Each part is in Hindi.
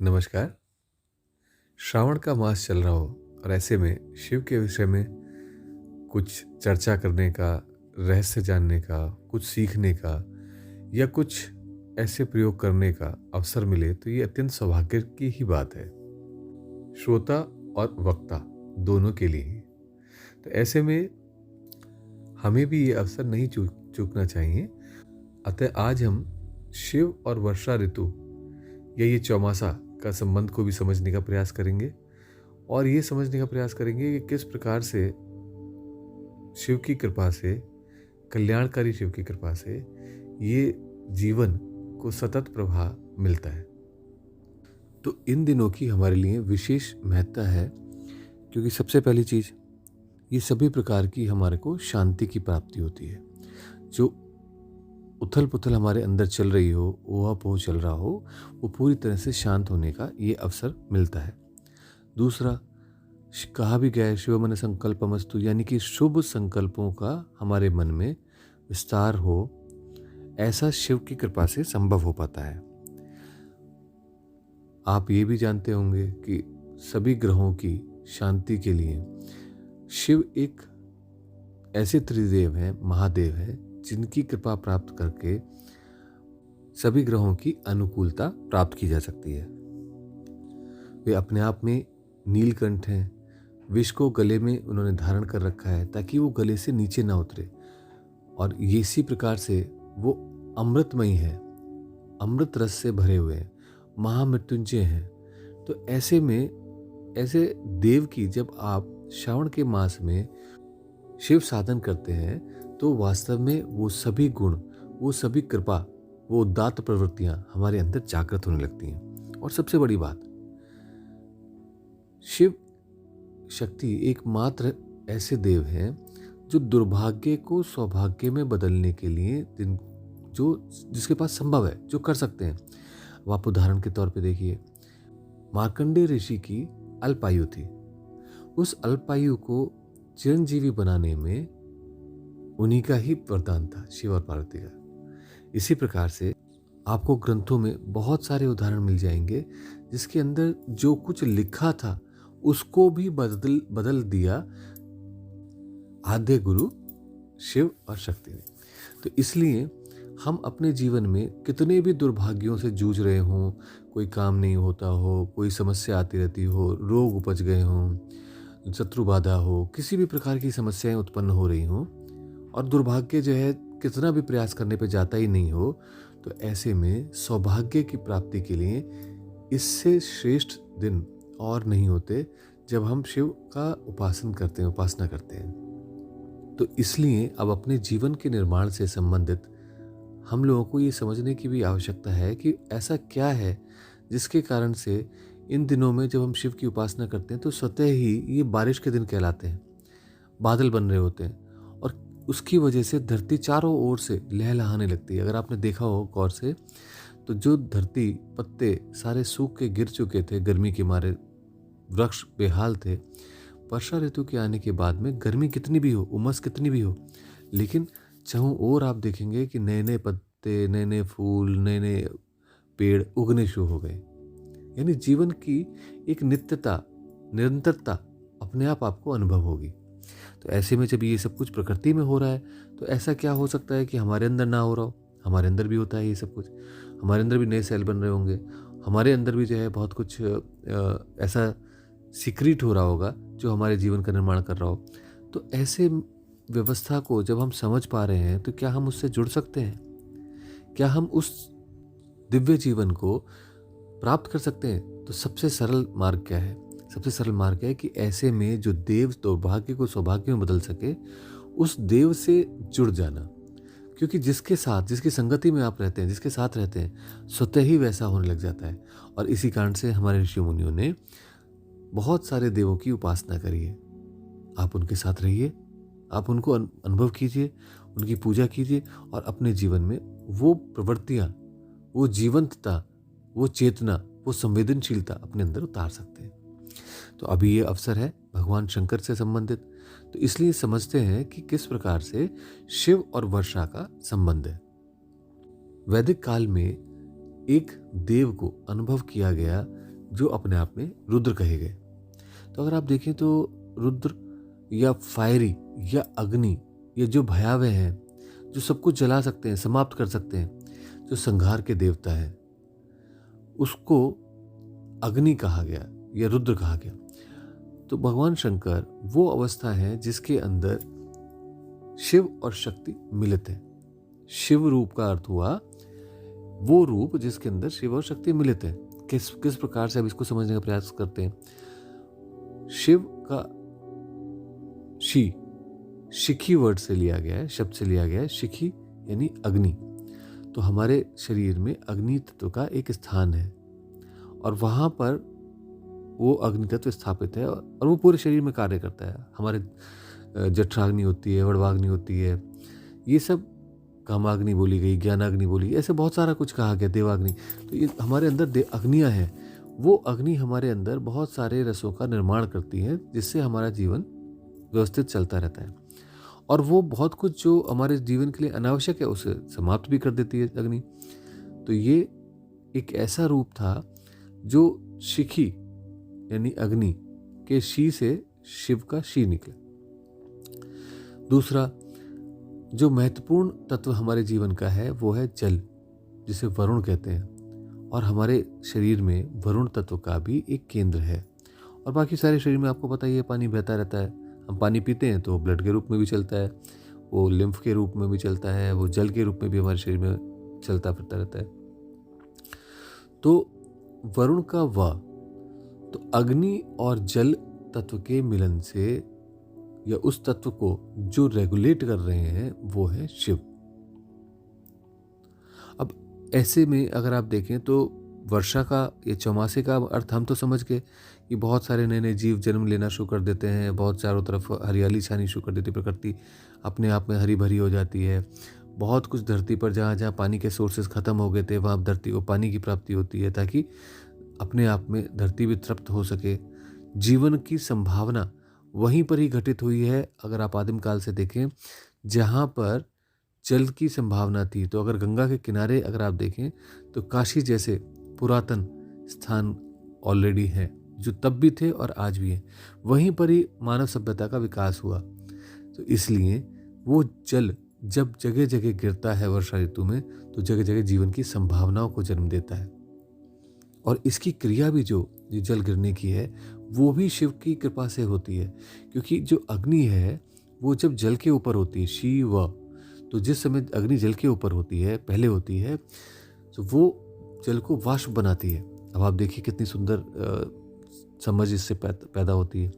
नमस्कार। श्रावण का मास चल रहा हो और ऐसे में शिव के विषय में कुछ चर्चा करने का, रहस्य जानने का, कुछ सीखने का या कुछ ऐसे प्रयोग करने का अवसर मिले तो ये अत्यंत सौभाग्य की ही बात है, श्रोता और वक्ता दोनों के लिए ही। तो ऐसे में हमें भी ये अवसर नहीं चूकना चाहिए। अतः आज हम शिव और वर्षा ऋतु या ये चौमासा का संबंध को भी समझने का प्रयास करेंगे और ये समझने का प्रयास करेंगे कि किस प्रकार से शिव की कृपा से, कल्याणकारी शिव की कृपा से ये जीवन को सतत प्रवाह मिलता है। तो इन दिनों की हमारे लिए विशेष महत्ता है, क्योंकि सबसे पहली चीज़, ये सभी प्रकार की हमारे को शांति की प्राप्ति होती है। जो उथल पुथल हमारे अंदर चल रही हो, ऊहा-पोह चल रहा हो, वो पूरी तरह से शांत होने का ये अवसर मिलता है। दूसरा, कहा भी गया है शिवमन संकल्पमस्तु, यानी कि शुभ संकल्पों का हमारे मन में विस्तार हो, ऐसा शिव की कृपा से संभव हो पाता है। आप ये भी जानते होंगे कि सभी ग्रहों की शांति के लिए शिव एक ऐसे त्रिदेव हैं, महादेव हैं, जिनकी कृपा प्राप्त करके सभी ग्रहों की अनुकूलता प्राप्त की जा सकती है। वे अपने आप में नीलकंठ हैं। विष को गले में उन्होंने धारण कर रखा है ताकि वो गले से नीचे ना उतरे, और ये इसी प्रकार से वो अमृतमयी है, अमृत रस से भरे हुए हैं, महामृत्युंजय हैं। तो ऐसे में ऐसे देव की जब आप श्रावण के मास में शिव साधन करते हैं तो वास्तव में वो सभी गुण, वो सभी कृपा, वो उदात्त प्रवृत्तियां हमारे अंदर जागृत होने लगती हैं। और सबसे बड़ी बात, शिव शक्ति एकमात्र ऐसे देव हैं जो दुर्भाग्य को सौभाग्य में बदलने के लिए जिसके पास संभव है, जो कर सकते हैं। अब आप उदाहरण के तौर पे देखिए, मार्कंडेय ऋषि की अल्पायु थी। उस अल्पायु को चिरंजीवी बनाने में उन्हीं का ही वरदान था, शिव और पार्वती का। इसी प्रकार से आपको ग्रंथों में बहुत सारे उदाहरण मिल जाएंगे जिसके अंदर जो कुछ लिखा था उसको भी बदल दिया आद्य गुरु शिव और शक्ति ने। तो इसलिए हम अपने जीवन में कितने भी दुर्भाग्यों से जूझ रहे हों, कोई काम नहीं होता हो, कोई समस्या आती रहती हो, रोग उपज गए हों, शत्रु बाधा हो, किसी भी प्रकार की समस्याएं उत्पन्न हो रही हों और दुर्भाग्य जो है कितना भी प्रयास करने पे जाता ही नहीं हो, तो ऐसे में सौभाग्य की प्राप्ति के लिए इससे श्रेष्ठ दिन और नहीं होते जब हम शिव का उपासना करते हैं। तो इसलिए अब अपने जीवन के निर्माण से संबंधित हम लोगों को ये समझने की भी आवश्यकता है कि ऐसा क्या है जिसके कारण से इन दिनों में जब हम शिव की उपासना करते हैं तो स्वतः ही ये बारिश के दिन कहलाते हैं, बादल बन रहे होते हैं और उसकी वजह से धरती चारों ओर से लहलहाने लगती है। अगर आपने देखा हो गौर से, तो जो धरती पत्ते सारे सूख के गिर चुके थे गर्मी के मारे, वृक्ष बेहाल थे, वर्षा ऋतु के आने के बाद में गर्मी कितनी भी हो, उमस कितनी भी हो, लेकिन चारों ओर आप देखेंगे कि नए नए पत्ते, नए नए फूल, नए नए पेड़ उगने शुरू हो गए। यानी जीवन की एक नित्यता, निरंतरता अपने आप आपको अनुभव होगी। तो ऐसे में जब ये सब कुछ प्रकृति में हो रहा है तो ऐसा क्या हो सकता है कि हमारे अंदर ना हो रहा हो? हमारे अंदर भी होता है ये सब कुछ। हमारे अंदर भी नए सेल बन रहे होंगे, हमारे अंदर भी जो है बहुत कुछ ऐसा सीक्रेट हो रहा होगा जो हमारे जीवन का निर्माण कर रहा हो। तो ऐसे व्यवस्था को जब हम समझ पा रहे हैं तो क्या हम उससे जुड़ सकते हैं? क्या हम उस दिव्य जीवन को प्राप्त कर सकते हैं? तो सबसे सरल मार्ग क्या है? सबसे सरल मार्ग है कि ऐसे में जो देव दुर्भाग्य को सौभाग्य में बदल सके, उस देव से जुड़ जाना। क्योंकि जिसके साथ, जिसकी संगति में आप रहते हैं, जिसके साथ रहते हैं, स्वतः ही वैसा होने लग जाता है। और इसी कारण से हमारे ऋषि मुनियों ने बहुत सारे देवों की उपासना करी है। आप उनके साथ रहिए, आप उनको अनुभव कीजिए, उनकी पूजा कीजिए और अपने जीवन में वो प्रवृत्तियाँ, वो जीवंतता, वो चेतना, वो संवेदनशीलता अपने अंदर उतार सकते हैं। तो अभी ये अवसर है भगवान शंकर से संबंधित, तो इसलिए समझते हैं कि किस प्रकार से शिव और वर्षा का संबंध है। वैदिक काल में एक देव को अनुभव किया गया जो अपने आप में रुद्र कहे गए। तो अगर आप देखें तो रुद्र या फायरी या अग्नि, ये जो भयावह हैं, जो सब कुछ जला सकते हैं, समाप्त कर सकते हैं, जो संहार के देवता है, उसको अग्नि कहा गया या रुद्र कहा गया। तो भगवान शंकर वो अवस्था है जिसके अंदर शिव और शक्ति मिलित है। शिव रूप का अर्थ हुआ वो रूप जिसके अंदर शिव और शक्ति मिलित है। किस प्रकार से अब इसको समझने का प्रयास करते हैं। शिव का शिखी वर्ड से लिया गया है, शब्द से लिया गया है। शिखी यानी अग्नि। तो हमारे शरीर में अग्नि तत्व का एक स्थान है और वहां पर वो अग्नि तत्व स्थापित है और वो पूरे शरीर में कार्य करता है। हमारे जठराग्नि होती है, वड़वाग्नि होती है, ये सब कामाग्नि बोली गई, ज्ञानाग्नि बोली गई, ऐसे बहुत सारा कुछ कहा गया, देवाग्नि। तो ये हमारे अंदर अग्नियां हैं। वो अग्नि हमारे अंदर बहुत सारे रसों का निर्माण करती है जिससे हमारा जीवन व्यवस्थित चलता रहता है और वो बहुत कुछ जो हमारे जीवन के लिए अनावश्यक है उसे समाप्त भी कर देती है अग्नि। तो ये एक ऐसा रूप था जो शिखी यानी अग्नि के शी से शिव का शी निकला। दूसरा जो महत्वपूर्ण तत्व हमारे जीवन का है वो है जल, जिसे वरुण कहते हैं। और हमारे शरीर में वरुण तत्व का भी एक केंद्र है और बाकी सारे शरीर में आपको पता ही है पानी बहता रहता है। हम पानी पीते हैं तो ब्लड के रूप में भी चलता है, वो लिम्फ के रूप में भी चलता है, वो जल के रूप में भी हमारे शरीर में चलता फिरता रहता है। तो वरुण का व, तो अग्नि और जल तत्व के मिलन से या उस तत्व को जो रेगुलेट कर रहे हैं वो है शिव। अब ऐसे में अगर आप देखें तो वर्षा का या चौमासे का अर्थ हम तो समझ गए कि बहुत सारे नए नए जीव जन्म लेना शुरू कर देते हैं, बहुत चारों तरफ हरियाली छानी शुरू कर देती है, प्रकृति अपने आप में हरी भरी हो जाती है। बहुत कुछ धरती पर जहाँ जहाँ पानी के सोर्सेज खत्म हो गए थे वहाँ धरती को पानी की प्राप्ति होती है ताकि अपने आप में धरती भी तृप्त हो सके। जीवन की संभावना वहीं पर ही घटित हुई है। अगर आप आदिम काल से देखें जहाँ पर जल की संभावना थी, तो अगर गंगा के किनारे अगर आप देखें तो काशी जैसे पुरातन स्थान ऑलरेडी हैं जो तब भी थे और आज भी हैं। वहीं पर ही मानव सभ्यता का विकास हुआ। तो इसलिए वो जल जब जगह जगह गिरता है वर्षा ऋतु में तो जगह जगह जीवन की संभावनाओं को जन्म देता है। और इसकी क्रिया भी जो जल गिरने की है वो भी शिव की कृपा से होती है, क्योंकि जो अग्नि है वो जब जल के ऊपर होती है शिव, तो जिस समय अग्नि जल के ऊपर होती है पहले होती है तो वो जल को वाष्प बनाती है। अब आप देखिए कितनी सुंदर समझ इससे पैदा होती है।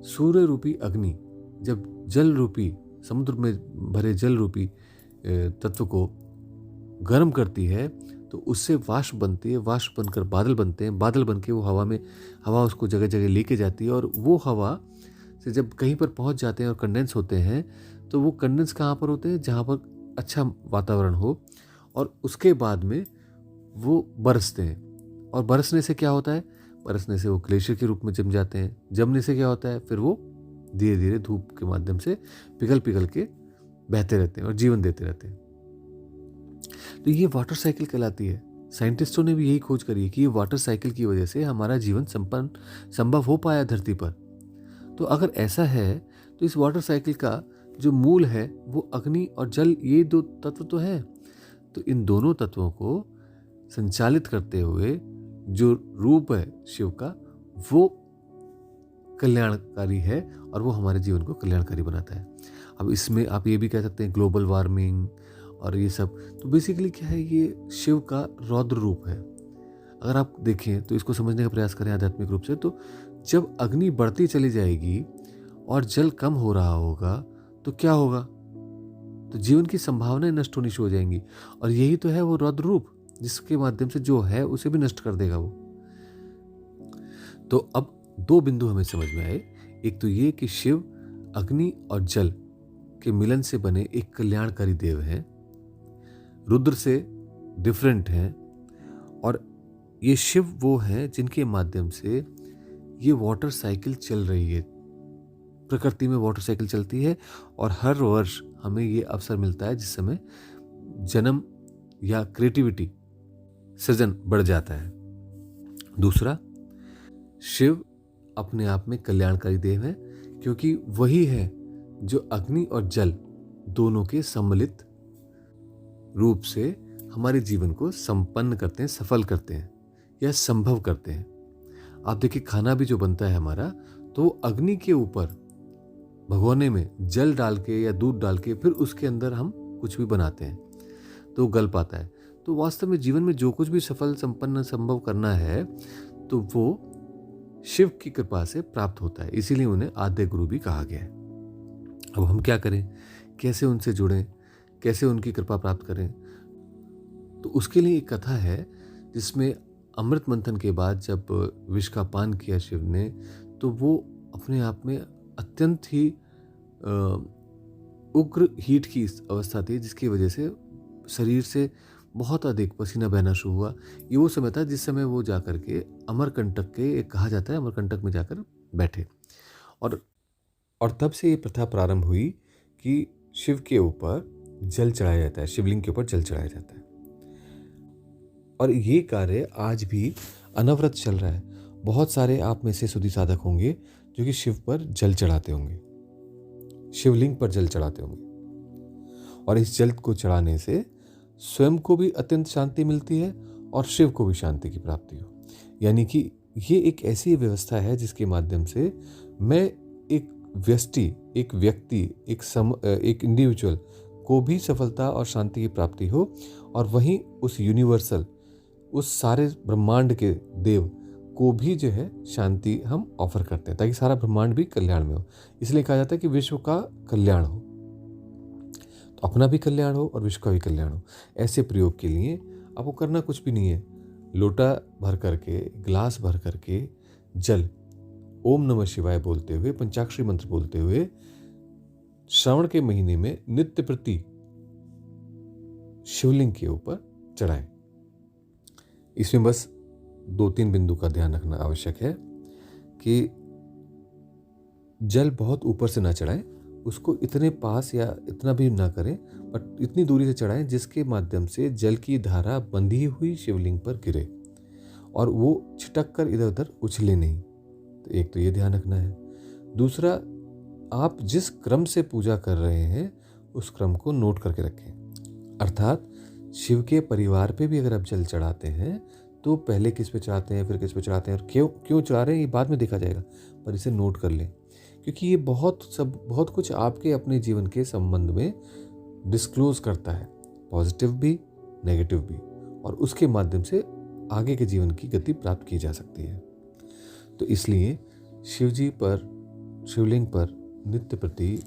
सूर्य रूपी अग्नि जब जल रूपी समुद्र में भरे जल रूपी तत्व को गर्म करती है तो उससे वाष्प बनती है, वाष्प बनकर बादल बनते हैं, बादल बन के वो हवा उसको जगह जगह लेके जाती है और वो हवा से जब कहीं पर पहुंच जाते हैं और कंडेंस होते हैं तो वो कंडेंस कहाँ पर होते हैं, जहाँ पर अच्छा वातावरण हो, और उसके बाद में वो बरसते हैं। और बरसने से क्या होता है, बरसने से वो ग्लेशियर के रूप में जम जाते हैं। जमने से क्या होता है, फिर वो धीरे धीरे धूप के माध्यम से पिघल पिघल के बहते रहते हैं और जीवन देते रहते हैं। तो ये वाटर साइकिल कहलाती है। साइंटिस्टों ने भी यही खोज करी है कि ये वाटर साइकिल की वजह से हमारा जीवन संभव हो पाया धरती पर। तो अगर ऐसा है तो इस वाटर साइकिल का जो मूल है वो अग्नि और जल, ये दो तत्व तो हैं। तो इन दोनों तत्वों को संचालित करते हुए जो रूप है शिव का वो कल्याणकारी है और वो हमारे जीवन को कल्याणकारी बनाता है। अब इसमें आप ये भी कह सकते हैं ग्लोबल वार्मिंग और ये सब, तो बेसिकली क्या है, ये शिव का रौद्र रूप है। अगर आप देखें तो इसको समझने का प्रयास करें आध्यात्मिक रूप से, तो जब अग्नि बढ़ती चली जाएगी और जल कम हो रहा होगा तो क्या होगा, तो जीवन की संभावनाएं नष्ट होनी शुरू हो जाएंगी। और यही तो है वो रौद्र रूप जिसके माध्यम से जो है उसे भी नष्ट कर देगा वो। तो अब दो बिंदु हमें समझ में आए। एक तो ये कि शिव अग्नि और जल के मिलन से बने एक कल्याणकारी देव हैं, रुद्र से डिफरेंट हैं, और ये शिव वो हैं जिनके माध्यम से ये वाटर साइकिल चल रही है। प्रकृति में वाटर साइकिल चलती है और हर वर्ष हमें ये अवसर मिलता है जिस समय जन्म या क्रिएटिविटी सृजन बढ़ जाता है। दूसरा, शिव अपने आप में कल्याणकारी देव है, क्योंकि वही है जो अग्नि और जल दोनों के सम्मिलित रूप से हमारे जीवन को संपन्न करते हैं, सफल करते हैं या संभव करते हैं। आप देखिए, खाना भी जो बनता है हमारा, तो अग्नि के ऊपर भगोने में जल डाल के या दूध डाल के फिर उसके अंदर हम कुछ भी बनाते हैं तो गल पाता है। तो वास्तव में जीवन में जो कुछ भी सफल, संपन्न, संभव करना है तो वो शिव की कृपा से प्राप्त होता है। इसीलिए उन्हें आद्य गुरु भी कहा गया है। अब हम क्या करें, कैसे उनसे जुड़ें, कैसे उनकी कृपा प्राप्त करें? तो उसके लिए एक कथा है जिसमें अमृत मंथन के बाद जब विष का पान किया शिव ने, तो वो अपने आप में अत्यंत ही उग्र हीट की अवस्था थी, जिसकी वजह से शरीर से बहुत अधिक पसीना बहना शुरू हुआ। ये वो समय था जिस समय वो जाकर के अमरकंटक के, एक कहा जाता है, अमरकंटक में जाकर बैठे। और तब से ये प्रथा प्रारंभ हुई कि शिव के ऊपर जल चढ़ाया जाता है, शिवलिंग के ऊपर जल चढ़ाया जाता है। और ये कार्य आज भी अनवरत चल रहा है। बहुत सारे आप में से सुधी साधक होंगे जो कि शिव पर जल चढ़ाते होंगे, शिवलिंग पर जल चढ़ाते होंगे। और इस जल को चढ़ाने से स्वयं को भी अत्यंत शांति मिलती है और शिव को भी शांति की प्राप्ति हो। यानी कि ये एक ऐसी व्यवस्था है जिसके माध्यम से मैं एक व्यक्ति, एक इंडिविजुअल को भी सफलता और शांति की प्राप्ति हो, और वहीं उस यूनिवर्सल, उस सारे ब्रह्मांड के देव को भी जो है शांति हम ऑफर करते हैं, ताकि सारा ब्रह्मांड भी कल्याण में हो। इसलिए कहा जाता है कि विश्व का कल्याण हो, तो अपना भी कल्याण हो और विश्व का भी कल्याण हो। ऐसे प्रयोग के लिए आपको करना कुछ भी नहीं है। लोटा भर करके, गिलास भर करके जल ओम नमः शिवाय बोलते हुए, पंचाक्षरी मंत्र बोलते हुए श्रावण के महीने में नित्य प्रति शिवलिंग के ऊपर चढ़ाएं। इसमें बस 2-3 बिंदु का ध्यान रखना आवश्यक है कि जल बहुत ऊपर से ना चढ़ाएं, उसको इतने पास या इतना भी ना करें, बट इतनी दूरी से चढ़ाएं जिसके माध्यम से जल की धारा बंधी हुई शिवलिंग पर गिरे और वो छिटक कर इधर उधर उछले नहीं। तो एक तो ये ध्यान रखना है। दूसरा, आप जिस क्रम से पूजा कर रहे हैं उस क्रम को नोट करके रखें। अर्थात शिव के परिवार पे भी अगर आप जल चढ़ाते हैं तो पहले किस पे चढ़ाते हैं, फिर किस पे चढ़ाते हैं, और क्यों चढ़ा रहे हैं ये बाद में देखा जाएगा, पर इसे नोट कर लें, क्योंकि ये बहुत कुछ आपके अपने जीवन के संबंध में डिस्क्लोज करता है, पॉजिटिव भी नेगेटिव भी, और उसके माध्यम से आगे के जीवन की गति प्राप्त की जा सकती है। तो इसलिए शिवलिंग पर नित्य प्रति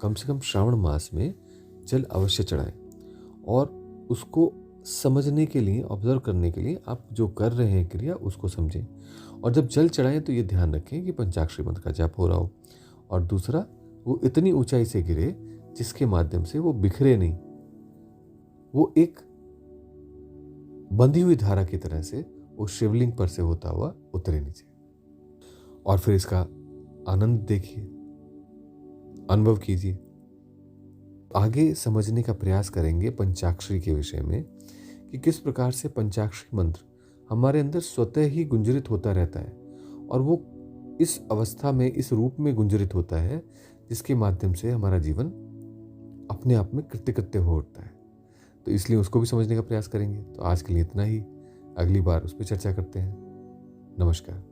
कम से कम श्रावण मास में जल अवश्य चढ़ाएं, और उसको समझने के लिए, ऑब्जर्व करने के लिए आप जो कर रहे हैं क्रिया उसको समझें। और जब जल चढ़ाएं तो ये ध्यान रखें कि पंचाक्षरी मंत्र का जाप हो रहा हो, और दूसरा, वो इतनी ऊंचाई से गिरे जिसके माध्यम से वो बिखरे नहीं, वो एक बंधी हुई धारा की तरह से वो शिवलिंग पर से होता हुआ उतरे नीचे। और फिर इसका आनंद देखिए, अनुभव कीजिए। आगे समझने का प्रयास करेंगे पंचाक्षरी के विषय में कि किस प्रकार से पंचाक्षरी मंत्र हमारे अंदर स्वतः ही गुंजरित होता रहता है, और वो इस अवस्था में, इस रूप में गुंजरित होता है जिसके माध्यम से हमारा जीवन अपने आप में कृत्य हो उठता है। तो इसलिए उसको भी समझने का प्रयास करेंगे। तो आज के लिए इतना ही, अगली बार उस पर चर्चा करते हैं। नमस्कार।